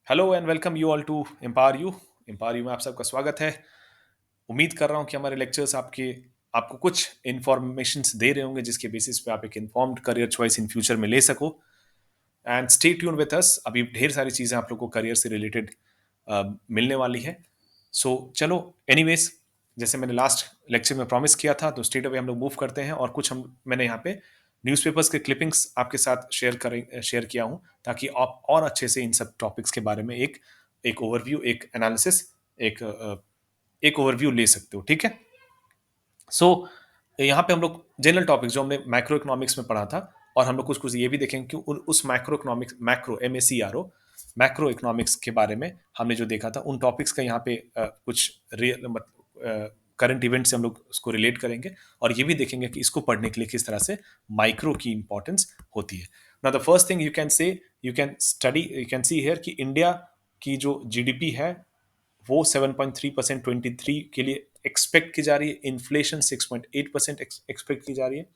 Hello and welcome you all to empower you. Empower you में आप सबका स्वागत है। उम्मीद कर रहा हूँ कि हमारे लेक्चर्स आपको कुछ इन्फॉर्मेशंस दे रहे होंगे जिसके बेसिस पे आप एक informed career choice in future में ले सको। And stay tune with us, अभी ढेर सारी चीज़ें आप लोग को करियर से रिलेटेड मिलने वाली है। सो चलो, एनीवेज, जैसे मैंने लास्ट लेक्चर में प्रॉमिस किया था, तो स्ट्रेट अवे हम लोग मूव करते हैं और कुछ हम मैंने यहाँ पे न्यूज़पेपर्स के क्लिपिंग्स आपके साथ शेयर किया हूँ, ताकि आप और अच्छे से इन सब टॉपिक्स के बारे में एक एक ओवरव्यू, एक एनालिसिस, एक एक ओवरव्यू ले सकते हो। ठीक है। सो यहाँ पे हम लोग जनरल टॉपिक्स जो हमने मैक्रो इकोनॉमिक्स में पढ़ा था, और हम लोग कुछ कुछ ये भी देखेंगे कि उस macro economics, macro MACRO, macro economics के बारे में हमने जो देखा था, उन टॉपिक्स का यहाँ पे कुछ करंट इवेंट से हम लोग उसको रिलेट करेंगे, और ये भी देखेंगे कि इसको पढ़ने के लिए किस तरह से माइक्रो की इंपॉर्टेंस होती है। Now the first thing you can see here कि इंडिया की जो जीडीपी है वो 7.3% 23 के लिए एक्सपेक्ट की जा रही है। इन्फ्लेशन 6.8% एक्सपेक्ट की जा रही है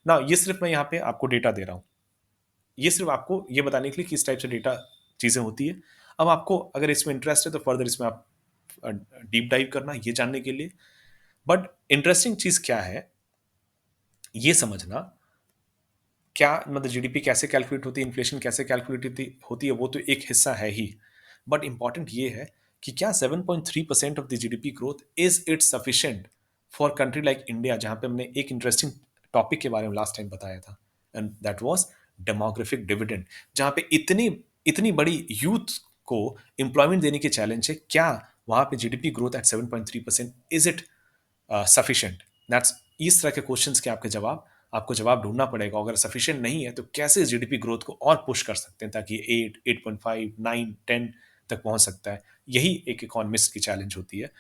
ना। ये सिर्फ मैं यहाँ पे आपको डेटा दे रहा हूँ, ये सिर्फ आपको ये बताने के लिए कि इस टाइप से डेटा चीज़ें होती है। अब आपको अगर इसमें इंटरेस्ट है तो फर्दर इसमें आप डीप डाइव करना ये जानने के लिए। बट इंटरेस्टिंग चीज़ क्या है ये समझना, क्या मतलब जीडीपी कैसे कैलकुलेट होती है, इन्फ्लेशन कैसे कैलकुलेट होती है, वो तो एक हिस्सा है ही। बट इंपॉर्टेंट ये है कि क्या 7.3% of the GDP growth is it sufficient for country like India, जहां पे हमने एक इंटरेस्टिंग टॉपिक के बारे में लास्ट टाइम बताया था, and that was demographic dividend. जहां पे इतनी इतनी बड़ी यूथ को एम्प्लॉयमेंट देने की चैलेंज है, क्या वहां पे GDP growth at 7.3% is it sufficient? That's इस तरह के क्वेश्चंस के आपको जवाब ढूंढना पड़ेगा। अगर सफिशिएंट नहीं है तो कैसे जीडीपी ग्रोथ को और पुश कर सकते हैं ताकि 8, 8.5, 9, 10 तक पहुंच सकता है। यही एक इकोनॉमिस्ट की चैलेंज होती है।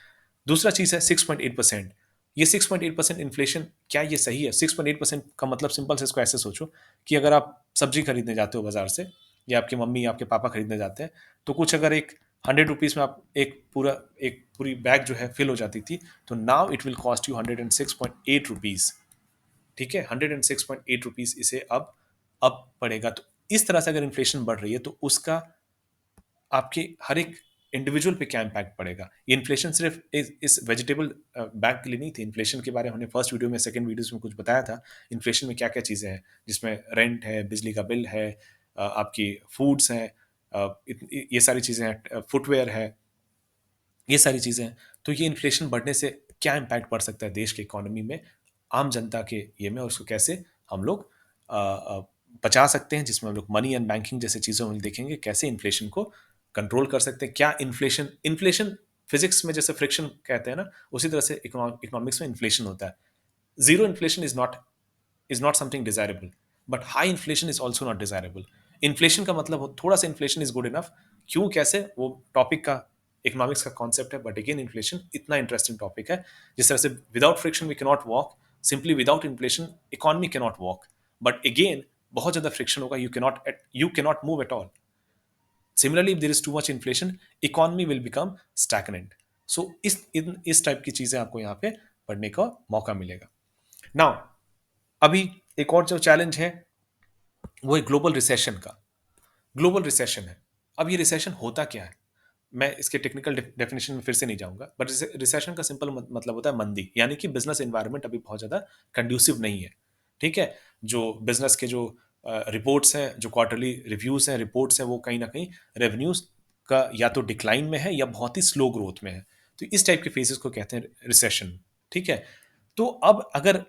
दूसरा चीज है 6.8%। ये 6.8% इन्फ्लेशन, क्या ये सही है? 6.8% का मतलब सिंपल से इसको ऐसे सोचो कि अगर आप सब्जी खरीदने जाते हो बाजार से, या आपकी मम्मी या आपके पापा खरीदने जाते हैं, तो कुछ अगर एक 100 रुपीज में आप एक पूरी बैग जो है फिल हो जाती थी, तो now it will cost you 106.8 rupees. ठीक है, 106.8 रुपीज इसे अब पड़ेगा। तो इस तरह से अगर इन्फ्लेशन बढ़ रही है तो उसका आपके हर एक इंडिविजुअल पे क्या इम्पैक्ट पड़ेगा। ये इन्फ्लेशन सिर्फ इस वेजिटेबल बैग के लिए नहीं थी। इन्फ्लेशन के बारे में हमने फर्स्ट वीडियो में, सेकंड वीडियोस में कुछ बताया था। इन्फ्लेशन में क्या क्या चीज़ें हैं, जिसमें रेंट है, बिजली का बिल है, आपकी फूड्स हैं, ये सारी चीज़ें हैं, फुटवेयर है, ये सारी चीज़ें हैं। तो ये इन्फ्लेशन बढ़ने से क्या इम्पैक्ट पड़ सकता है देश की इकोनॉमी में, आम जनता के ये में, और उसको कैसे हम लोग बचा सकते हैं, जिसमें हम लोग मनी एंड बैंकिंग जैसे चीज़ों में देखेंगे कैसे इन्फ्लेशन को कंट्रोल कर सकते हैं। क्या इन्फ्लेशन इन्फ्लेशन फिजिक्स में जैसे फ्रिक्शन कहते हैं ना, उसी तरह से इकोनॉमिक्स में इन्फ्लेशन होता है। Zero inflation is not something desirable, but high inflation is also not desirable. Inflation का मतलब थोड़ा सा इन्फ्लेशन इज गुड इनफ। क्यों, कैसे, वो टॉपिक का, इकोनॉमिक्स का कॉन्सेप्ट है। बट अगेन इन्फ्लेशन इतना इंटरेस्टिंग टॉपिक है, जिस तरह से without friction we cannot walk, simply without inflation economy cannot walk. But again बहुत ज्यादा फ्रिक्शन होगा, you cannot move at all. Similarly if there is too much inflation, economy will become stagnant. So इस type की चीजें आपको यहाँ पे पढ़ने का मौका मिलेगा। नाउ, अभी एक और जो चैलेंज है वो है ग्लोबल रिसेशन का। ग्लोबल रिसेशन है। अब ये रिसेशन होता क्या है, मैं इसके टेक्निकल डेफिनेशन में फिर से नहीं जाऊंगा, बट रिसेशन का सिंपल मतलब होता है मंदी, यानी कि बिजनेस एनवायरनमेंट अभी बहुत ज़्यादा कंड्यूसिव नहीं है। ठीक है। जो बिजनेस के जो रिपोर्ट्स हैं, जो क्वार्टरली रिव्यूज हैं, रिपोर्ट्स हैं, वो कहीं ना कहीं रेवेन्यूज का या तो डिक्लाइन में है या बहुत ही स्लो ग्रोथ में है। तो इस टाइप के फेजेस को कहते हैं रिसेशन। ठीक है। तो अब अगर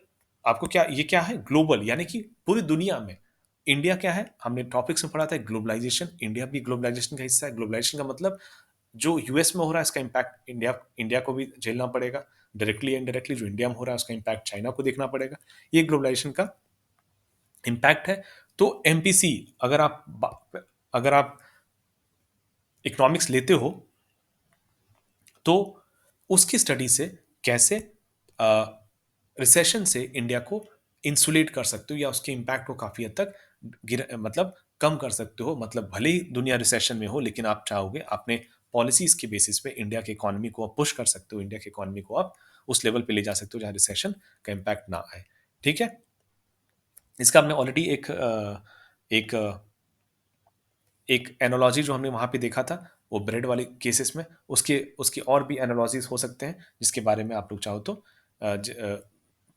आपको क्या है ग्लोबल, यानी कि पूरी दुनिया में। इंडिया क्या है, हमने टॉपिक्स में पढ़ा था ग्लोबलाइजेशन, इंडिया भी ग्लोबलाइजेशन का हिस्सा है। ग्लोबलाइजेशन का मतलब जो यूएस में हो रहा है इसका इम्पैक्ट इंडिया इंडिया को भी झेलना पड़ेगा, डायरेक्टली इनडायरेक्टली। जो इंडिया में हो रहा है उसका इम्पैक्ट चाइना को देखना पड़ेगा। ये ग्लोबलाइजेशन का इम्पैक्ट है। तो एमपीसी, अगर आप इकोनॉमिक्स लेते हो तो उसकी स्टडी से कैसे रिसेशन से इंडिया को इंसुलेट कर सकते हो, या उसके इम्पैक्ट को काफी हद तक मतलब कम कर सकते हो। मतलब भले ही दुनिया रिसेशन में हो, लेकिन आप चाहोगे अपने पॉलिसीज के बेसिस पे इंडिया के इकोनॉमी को आप पुश कर सकते हो, इंडिया के इकोनॉमी को आप उस लेवल पे ले जा सकते हो जहां रिसेशन का इम्पैक्ट ना आए। ठीक है। इसका हमने ऑलरेडी एक एक एनालॉजी जो हमने वहाँ पे देखा था, वो ब्रेड वाले केसेस में, उसके उसकी और भी एनालॉजीज़ हो सकते हैं, जिसके बारे में आप लोग चाहो तो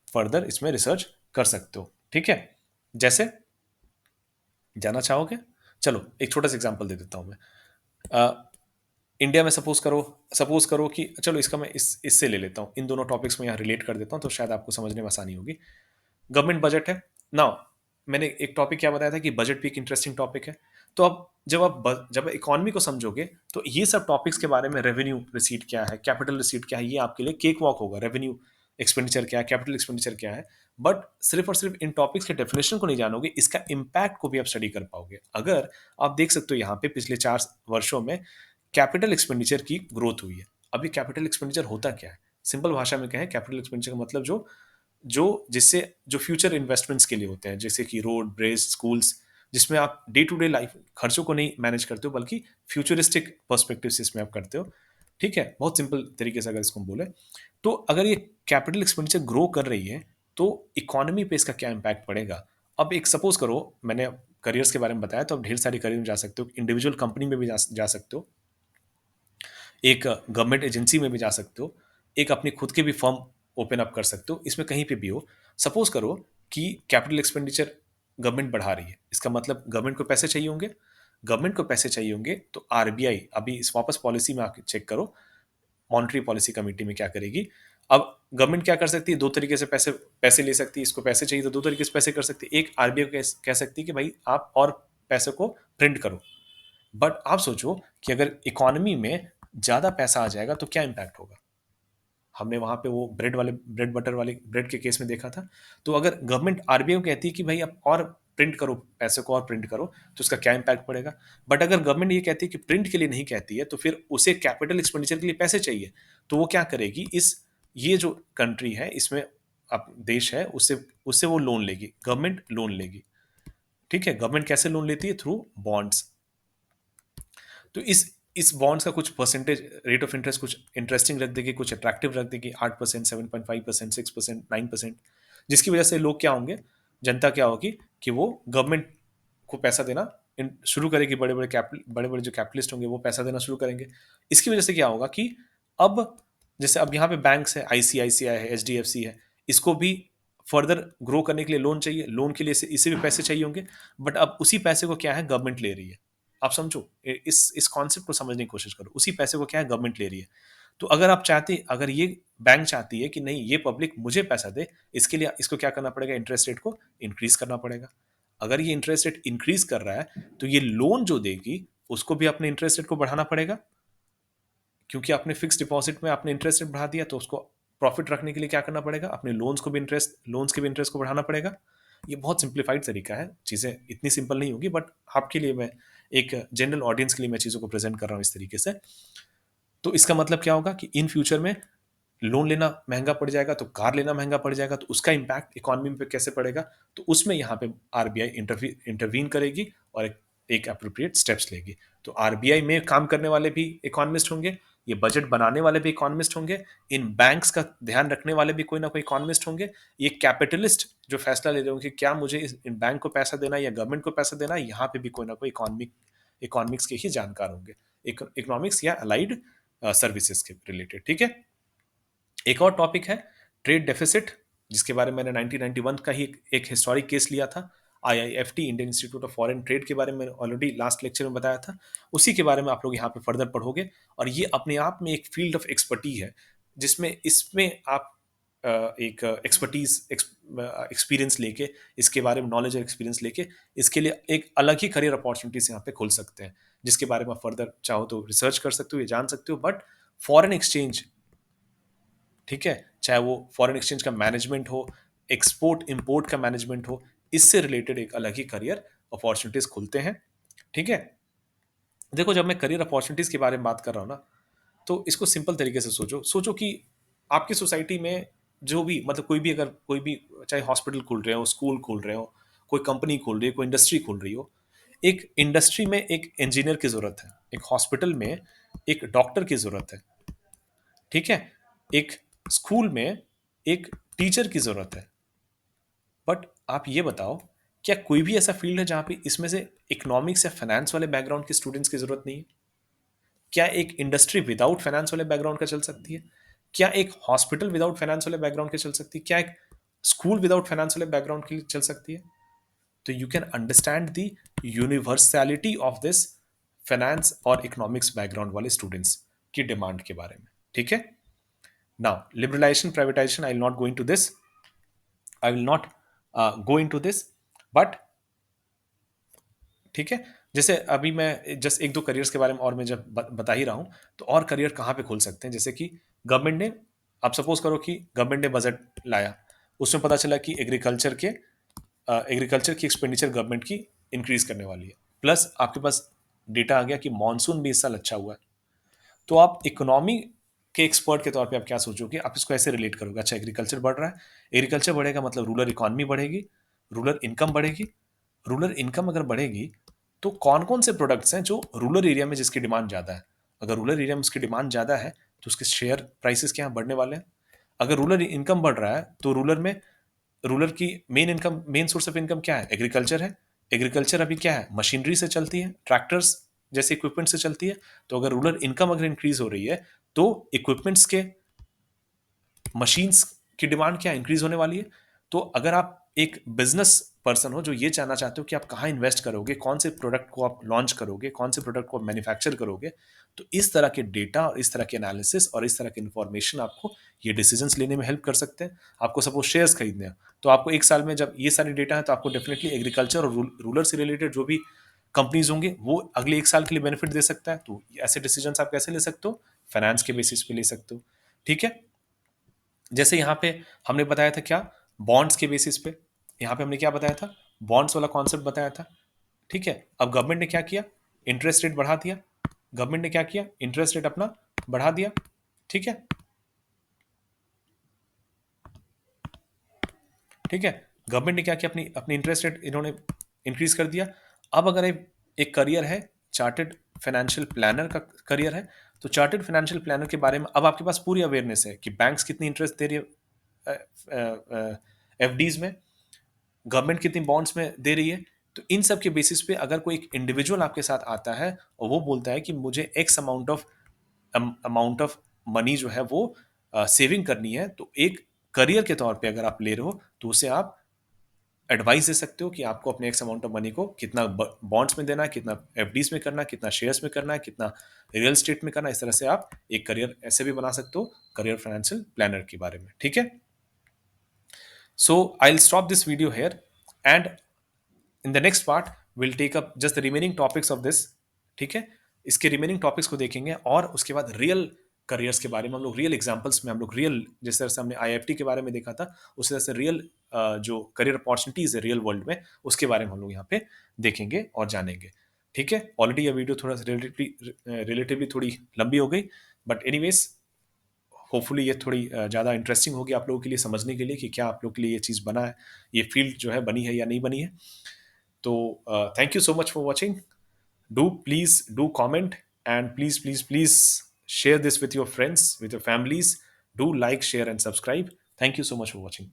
फर्दर इसमें रिसर्च कर सकते हो। ठीक है? जैसे जानना चाहोगे? चलो एक छोटा-सा एग्ज़ाम्पल दे देता हूँ मैं। इंडिया में सपोज़ करो कि चलो इसका मैं इससे ले लेता हूँ। इन दोनों टॉपिक्स में यहाँ रिलेट कर देता हूँ, तो शायद आपको समझने में आसानी होगी। गवर्नमेंट बजट है। नाउ मैंने एक टॉपिक क्या बताया था कि बजट भी एक इंटरेस्टिंग टॉपिक है। तो अब जब इकोनॉमी को समझोगे, तो ये सब टॉपिक्स के बारे में, रेवेन्यू रिसीट क्या है, कैपिटल रिसीट क्या है, ये आपके लिए केक वॉक होगा। रेवेन्यू एक्सपेंडिचर क्या है, कैपिटल एक्सपेंडिचर क्या है। बट सिर्फ और सिर्फ इन टॉपिक्स के डेफिनेशन को नहीं जानोगे, इसका इम्पैक्ट को भी आप स्टडी कर पाओगे। अगर आप देख सकते हो यहाँ पे पिछले 4 वर्षों में कैपिटल एक्सपेंडिचर की ग्रोथ हुई है। अब ये कैपिटल एक्सपेंडिचर होता क्या है? सिंपल भाषा में कहें, कैपिटल एक्सपेंडिचर का मतलब जो फ्यूचर इन्वेस्टमेंट्स के लिए होते हैं, जैसे कि रोड, ब्रिज, स्कूल्स, जिसमें आप डे टू डे लाइफ खर्चों को नहीं मैनेज करते हो, बल्कि फ्यूचरिस्टिक पर्सपेक्टिव से इसमें आप करते हो। ठीक है? बहुत सिंपल तरीके से अगर इसको हम बोले, तो अगर ये कैपिटल एक्सपेंडिचर ग्रो कर रही है, तो इकोनॉमी पे इसका क्या इम्पैक्ट पड़ेगा? अब एक सपोज करो, मैंने करियर्स के बारे में बताया, तो आप ढेर सारी करियर में जा सकते हो, इंडिविजुअल कंपनी में भी जा सकते हो, एक गवर्नमेंट एजेंसी में भी जा सकते हो, एक अपनी खुद की भी फर्म ओपन अप कर सकते हो, इसमें कहीं पे भी हो। सपोज करो कि कैपिटल एक्सपेंडिचर गवर्नमेंट बढ़ा रही है, इसका मतलब गवर्नमेंट को पैसे चाहिए होंगे। गवर्नमेंट को पैसे चाहिए होंगे, तो आरबीआई अभी इस वापस पॉलिसी में आके चेक करो, मॉनेटरी पॉलिसी कमेटी में क्या करेगी। अब गवर्नमेंट क्या कर सकती है, दो तरीके से पैसे पैसे ले सकती है। इसको पैसे चाहिए तो दो तरीके से पैसे कर सकती है। एक, आरबीआई को कह सकती है कि भाई आप और पैसे को प्रिंट करो। बट आप सोचो कि अगर इकोनॉमी में ज्यादा पैसा आ जाएगा तो क्या इंपैक्ट होगा। हमने वहां पे वो ब्रेड बटर वाले ब्रेड के केस में देखा था। तो अगर गवर्नमेंट आरबीआई को कहती है कि भाई आप और प्रिंट करो, पैसे को और प्रिंट करो, तो उसका क्या इंपैक्ट पड़ेगा। बट अगर गवर्नमेंट ये कहती है कि प्रिंट के लिए नहीं कहती है, तो फिर उसे कैपिटल एक्सपेंडिचर के लिए पैसे चाहिए, तो वो क्या करेगी, ये जो कंट्री है इसमें, अब देश है, उससे उससे वो लोन लेगी, गवर्नमेंट लोन लेगी। ठीक है? गवर्नमेंट कैसे लोन लेती है? Through bonds. तो इस बॉन्ड्स का कुछ परसेंटेज, रेट ऑफ इंटरेस्ट कुछ इंटरेस्टिंग रख देगी, कुछ अट्रैक्टिव रख देगी, 8%, 7.5%, 6%, 9%, जिसकी वजह से लोग क्या होंगे, जनता क्या होगी, कि वो गवर्नमेंट को पैसा देना शुरू करेगी। बड़े बड़े जो कैपिटलिस्ट होंगे वो पैसा देना शुरू करेंगे। इसकी वजह से क्या होगा कि अब जैसे अब यहाँ पे बैंक्स है, आईसीआईसीआई है, एचडीएफसी है, इसको भी फर्दर ग्रो करने के लिए लोन चाहिए, लोन के लिए इसे भी पैसे चाहिए होंगे। बट अब उसी पैसे को क्या है, गवर्नमेंट ले रही है। आप समझो, इस कॉन्सेप्ट को समझने की कोशिश करो। उसी पैसे को क्या है, गवर्नमेंट ले रही है। तो अगर ये बैंक चाहती है कि नहीं, ये पब्लिक मुझे पैसा दे, इसके लिए इसको क्या करना पड़ेगा, इंटरेस्ट रेट को इंक्रीज करना पड़ेगा। अगर ये इंटरेस्ट रेट इंक्रीज कर रहा है, तो ये लोन जो देगी उसको भी अपने इंटरेस्ट रेट को बढ़ाना पड़ेगा, क्योंकि आपने फिक्स डिपॉजिट में आपने इंटरेस्ट रेट बढ़ा दिया, तो उसको प्रॉफिट रखने के लिए क्या करना पड़ेगा, अपने लोन्स के भी इंटरेस्ट को बढ़ाना पड़ेगा। ये बहुत सिंप्लीफाइड तरीका है, चीज़ें इतनी सिंपल नहीं होगी, बट आपके लिए मैं एक जनरल ऑडियंस के लिए मैं चीज़ों को प्रेजेंट कर रहा हूँ इस तरीके से। तो इसका मतलब क्या होगा कि इन फ्यूचर में लोन लेना महंगा पड़ जाएगा, तो कार लेना महंगा पड़ जाएगा, तो उसका इम्पैक्ट इकोनॉमी पे कैसे पड़ेगा, तो उसमें यहाँ पे आरबीआई इंटरवीन करेगी और एक अप्रोप्रिएट स्टेप्स लेगी। तो आरबीआई में काम करने वाले भी इकोनॉमिस्ट होंगे, ये बजट बनाने वाले भी इकोनॉमिस्ट होंगे, इन बैंक्स का ध्यान रखने वाले भी कोई ना कोई इकोनॉमिस्ट होंगे, ये कैपिटलिस्ट जो फैसला ले रहे होंगे क्या मुझे इन बैंक को पैसा देना है या गवर्नमेंट को पैसा देना है, यहाँ पे भी कोई ना कोई इकोनॉमिक्स के ही जानकार होंगे, इकोनॉमिक्स या अलाइड सर्विसेज के रिलेटेड। ठीक है? एक और टॉपिक है ट्रेड डेफिसिट, जिसके बारे में मैंने 1991 का ही एक हिस्टोरिक केस लिया था। IIFT, Indian institute of foreign trade के बारे में ऑलरेडी लास्ट लेक्चर में बताया था। उसी के बारे में आप लोग यहाँ पे फर्दर पढ़ोगे, और ये अपने आप में एक फील्ड ऑफ एक्सपर्टी है, जिसमें इसमें आप एक एक्सपीरियंस लेके, इसके बारे में नॉलेज और एक्सपीरियंस लेके, इसके लिए एक अलग ही करियर अपॉर्चुनिटीज यहाँ पे खोल सकते हैं, जिसके बारे में फर्दर चाहो तो रिसर्च कर सकते हो, ये जान सकते हो। बट फॉरेन एक्सचेंज, ठीक है, चाहे वो फॉरेन एक्सचेंज का मैनेजमेंट हो, एक्सपोर्ट इंपोर्ट का मैनेजमेंट हो, इससे रिलेटेड एक अलग ही करियर अपॉर्चुनिटीज खुलते हैं। ठीक है? देखो, जब मैं करियर अपॉर्चुनिटीज के बारे में बात कर रहा हूँ ना, तो इसको सिंपल तरीके से सोचो कि आपकी सोसाइटी में जो भी, मतलब कोई भी, चाहे हॉस्पिटल खुल रहे हो, स्कूल खुल रहे हो, कोई कंपनी खुल रही है, कोई इंडस्ट्री खुल रही हो, एक इंडस्ट्री में एक इंजीनियर की जरूरत है, एक हॉस्पिटल में एक डॉक्टर की जरूरत है। ठीक है? एक स्कूल में एक टीचर की जरूरत है। बट आप ये बताओ क्या कोई भी ऐसा फील्ड है जहां पे इसमें से इकोनॉमिक्स या फाइनेंस वाले बैकग्राउंड के स्टूडेंट्स की जरूरत नहीं है? क्या एक इंडस्ट्री विदाउट फाइनेंस वाले बैकग्राउंड का चल सकती है? क्या एक हॉस्पिटल विदाउट फाइनेंस वाले बैकग्राउंड के चल सकती है? क्या एक स्कूल विदाउट फाइनेंस वाले बैकग्राउंड के लिए चल सकती है? तो you can understand the universality of this finance और इकोनॉमिक्स बैकग्राउंड वाले स्टूडेंट्स की डिमांड के बारे में। ठीक है। Now liberalisation privatisation, I will not go into this, I will not go into this, but ठीक है। जैसे अभी मैं जस्ट एक दो करियर्स के बारे में और मैं जब बता ही रहा हूं, तो और करियर कहाँ पे खोल सकते हैं, जैसे कि गवर्नमेंट ने, आप सपोज करो कि गवर्नमेंट ने बजट लाया, उसमें पता चला कि एग्रीकल्चर की एक्सपेंडिचर गवर्नमेंट की इंक्रीज करने वाली है, प्लस आपके पास डेटा आ गया कि मानसून भी इस साल अच्छा हुआ है। तो आप इकोनॉमी के एक्सपर्ट के तौर पे आप क्या सोचोगे, आप इसको ऐसे रिलेट करोगे, अच्छा एग्रीकल्चर बढ़ रहा है, एग्रीकल्चर बढ़ेगा मतलब रूरल इकोनॉमी बढ़ेगी, रूरल इनकम बढ़ेगी, रूरल इनकम अगर बढ़ेगी तो कौन कौन से प्रोडक्ट्स हैं जो रूरल एरिया में जिसकी डिमांड ज़्यादा है? अगर रूरल एरिया में उसकी डिमांड ज़्यादा है तो उसके शेयर प्राइसेस क्या बढ़ने वाले हैं। अगर रूरल इनकम बढ़ रहा है तो रूरल की मेन सोर्स ऑफ इनकम क्या है? एग्रीकल्चर है। एग्रीकल्चर अभी क्या है? मशीनरी से चलती है, ट्रैक्टर्स जैसे इक्विपमेंट से चलती है। तो अगर रूरल इनकम अगर इंक्रीज हो रही है तो इक्विपमेंट्स के, मशीन्स की डिमांड क्या इंक्रीज होने वाली है। तो अगर आप एक बिजनेस पर्सन हो जो ये जानना चाहते हो कि आप कहाँ इन्वेस्ट करोगे, कौन से प्रोडक्ट को आप लॉन्च करोगे, कौन से प्रोडक्ट को आप मैन्युफैक्चर करोगे, तो इस तरह के डेटा और इस तरह के एनालिसिस और इस तरह के इन्फॉर्मेशन आपको ये डिसीजंस लेने में हेल्प कर सकते हैं। आपको सपोज शेयर्स खरीदने हैं तो आपको एक साल में जब ये सारी डेटा है तो आपको डेफिनेटली एग्रीकल्चर और रूरल से रिलेटेड जो भी कंपनीज होंगे वो अगले एक साल के लिए बेनिफिट दे सकता है। तो ऐसे डिसीजंस आप कैसे ले सकते हो? फाइनेंस के बेसिस पे ले सकते हो। ठीक है। जैसे यहाँ पे हमने बताया था क्या, बॉन्ड्स के बेसिस पे, यहाँ पे हमने क्या बताया था, बॉन्ड्स वाला कॉन्सेप्ट बताया था। ठीक है। अब गवर्नमेंट ने क्या किया, इंटरेस्ट रेट बढ़ा दिया, गवर्नमेंट ने क्या किया, इंटरेस्ट रेट अपना बढ़ा दिया। ठीक है। ठीक है। गवर्नमेंट ने क्या किया, अपनी अपनी इंटरेस्ट रेट इन्होंने इंक्रीज कर दिया। अब अगर एक करियर है चार्टेड फाइनेंशियल प्लानर का करियर है, तो चार्टेड फाइनेंशियल प्लानर के बारे में अब आपके पास पूरी अवेयरनेस है कि बैंक्स कितनी इंटरेस्ट दे रही है एफडीज में, गवर्नमेंट कितनी बॉन्ड्स में दे रही है। तो इन सब के बेसिस पे अगर कोई एक इंडिविजुअल आपके साथ आता है और वो बोलता है कि मुझे एक्स अमाउंट ऑफ मनी जो है वो सेविंग करनी है, तो एक करियर के तौर पे अगर आप ले रहे हो तो उसे आप एडवाइस दे सकते हो कि आपको अपने एक्स अमाउंट ऑफ मनी को कितना बॉन्ड्स में देना है, कितना एफडीज में करना है, कितना शेयर्स में करना है, कितना रियल स्टेट में करना है। इस तरह से आप एक करियर ऐसे भी बना सकते हो करियर फाइनेंशियल प्लानर के बारे में। ठीक है। So I will stop this video here and in the next part will take up just the remaining topics of this. ठीक है। इसके रिमेनिंग टॉपिक्स को देखेंगे और उसके बाद रियल करियर्स के बारे में हम लोग, रियल एग्जांपल्स में हम लोग रियल, जिस तरह से हमने आईएफटी के बारे में देखा था उसी तरह से रियल जो करियर अपॉर्चुनिटीज है रियल वर्ल्ड में उसके बारे में हम लोग यहाँ पे देखेंगे और जानेंगे। ठीक है। ऑलरेडी ये वीडियो थोड़ा सा रिलेटिवली थोड़ी लंबी हो गई, बट एनीवेज होपफुली ये थोड़ी ज़्यादा इंटरेस्टिंग होगी आप लोगों के लिए समझने के लिए कि क्या आप लोगों के लिए ये चीज़ बना है, ये फील्ड जो है बनी है या नहीं बनी है। तो thank you so much for watching. Do please do comment and please share this with your friends, with your families. Do like, share and subscribe. Thank you so much for watching.